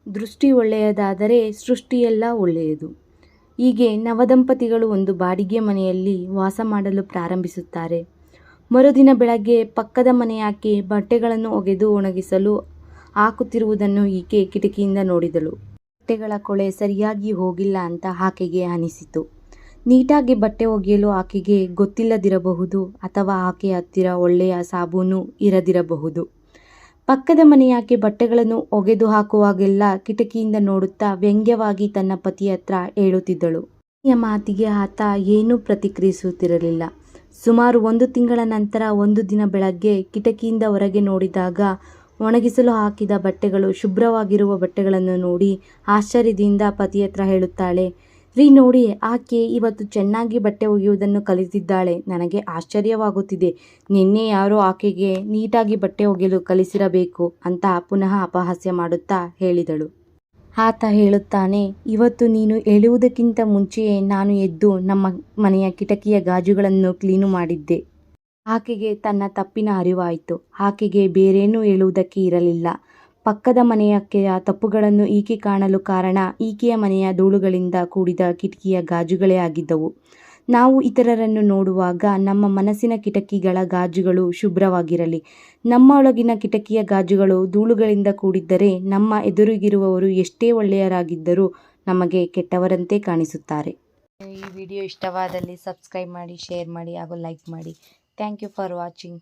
ದೃಷ್ಟಿ ಒಳ್ಳೆಯದಾದರೆ ಸೃಷ್ಟಿಯೆಲ್ಲ ಒಳ್ಳೆಯದು. ಹೀಗೆ ನವದಂಪತಿಗಳು ಒಂದು ಬಾಡಿಗೆ ಮನೆಯಲ್ಲಿ ವಾಸ ಮಾಡಲು ಪ್ರಾರಂಭಿಸುತ್ತಾರೆ. ಮರುದಿನ ಬೆಳಗ್ಗೆ ಪಕ್ಕದ ಮನೆಯಾಕೆ ಬಟ್ಟೆಗಳನ್ನು ಒಗೆದು ಒಣಗಿಸಲು ಹಾಕುತ್ತಿರುವುದನ್ನು ಈಕೆ ಕಿಟಕಿಯಿಂದ ನೋಡಿದಳು. ಬಟ್ಟೆಗಳ ಕೊಳೆ ಸರಿಯಾಗಿ ಹೋಗಿಲ್ಲ ಅಂತ ಆಕೆಗೆ ಅನಿಸಿತು. ನೀಟಾಗಿ ಬಟ್ಟೆ ಒಗೆಯಲು ಆಕೆಗೆ ಗೊತ್ತಿಲ್ಲದಿರಬಹುದು, ಅಥವಾ ಆಕೆಯ ಹತ್ತಿರ ಒಳ್ಳೆಯ ಸಾಬೂನು ಇರದಿರಬಹುದು. ಪಕ್ಕದ ಮನೆಯಾಕೆ ಬಟ್ಟೆಗಳನ್ನು ಒಗೆದು ಹಾಕುವಾಗೆಲ್ಲ ಕಿಟಕಿಯಿಂದ ನೋಡುತ್ತಾ ವ್ಯಂಗ್ಯವಾಗಿ ತನ್ನ ಪತಿಯ ಹತ್ರ ಹೇಳುತ್ತಿದ್ದಳು. ಪತ್ನಿಯ ಮಾತಿಗೆ ಆತ ಏನೂ ಪ್ರತಿಕ್ರಿಯಿಸುತ್ತಿರಲಿಲ್ಲ. ಸುಮಾರು 1 ತಿಂಗಳ ನಂತರ ಒಂದು ದಿನ ಬೆಳಗ್ಗೆ ಕಿಟಕಿಯಿಂದ ಹೊರಗೆ ನೋಡಿದಾಗ ಒಣಗಿಸಲು ಹಾಕಿದ ಬಟ್ಟೆಗಳು, ಶುಭ್ರವಾಗಿರುವ ಬಟ್ಟೆಗಳನ್ನು ನೋಡಿ ಆಶ್ಚರ್ಯದಿಂದ ಪತಿಯ ಹತ್ರ ಹೇಳುತ್ತಾಳೆ, ರೀ ನೋಡಿ, ಆಕೆ ಇವತ್ತು ಚೆನ್ನಾಗಿ ಬಟ್ಟೆ ಒಗೆಯುವುದನ್ನು ಕಲಿತಿದ್ದಾಳೆ. ನನಗೆ ಆಶ್ಚರ್ಯವಾಗುತ್ತಿದೆ. ನಿನ್ನೆ ಯಾರೋ ಆಕೆಗೆ ನೀಟಾಗಿ ಬಟ್ಟೆ ಒಗೆಯಲು ಕಲಿಸಿರಬೇಕು ಅಂತ ಪುನಃ ಅಪಹಾಸ್ಯ ಮಾಡುತ್ತಾ ಹೇಳಿದಳು. ಆತ ಹೇಳುತ್ತಾನೆ, ಇವತ್ತು ನೀನು ಹೇಳುವುದಕ್ಕಿಂತ ಮುಂಚೆಯೇ ನಾನು ಎದ್ದು ನಮ್ಮ ಮನೆಯ ಕಿಟಕಿಯ ಗಾಜುಗಳನ್ನು ಕ್ಲೀನು ಮಾಡಿದ್ದೆ. ಆಕೆಗೆ ತನ್ನ ತಪ್ಪಿನ ಅರಿವಾಯಿತು. ಆಕೆಗೆ ಬೇರೇನೂ ಹೇಳುವುದಕ್ಕೆ ಇರಲಿಲ್ಲ. ಪಕ್ಕದ ಮನೆಯಾಕೆಯ ತಪ್ಪುಗಳನ್ನು ಈಕೆ ಕಾಣಲು ಕಾರಣ ಈಕೆಯ ಮನೆಯ ಧೂಳುಗಳಿಂದ ಕೂಡಿದ ಕಿಟಕಿಯ ಗಾಜುಗಳೇ ಆಗಿದ್ದವು. ನಾವು ಇತರರನ್ನು ನೋಡುವಾಗ ನಮ್ಮ ಮನಸ್ಸಿನ ಕಿಟಕಿಗಳ ಗಾಜುಗಳು ಶುಭ್ರವಾಗಿರಲಿ. ನಮ್ಮ ಒಳಗಿನ ಕಿಟಕಿಯ ಗಾಜುಗಳು ಧೂಳುಗಳಿಂದ ಕೂಡಿದ್ದರೆ ನಮ್ಮ ಎದುರಿಗಿರುವವರು ಎಷ್ಟೇ ಒಳ್ಳೆಯರಾಗಿದ್ದರೂ ನಮಗೆ ಕೆಟ್ಟವರಂತೆ ಕಾಣಿಸುತ್ತಾರೆ. ಈ ವಿಡಿಯೋ ಇಷ್ಟವಾದಲ್ಲಿ ಸಬ್ಸ್ಕ್ರೈಬ್ ಮಾಡಿ, ಶೇರ್ ಮಾಡಿ ಹಾಗೂ ಲೈಕ್ ಮಾಡಿ. Thank you for watching.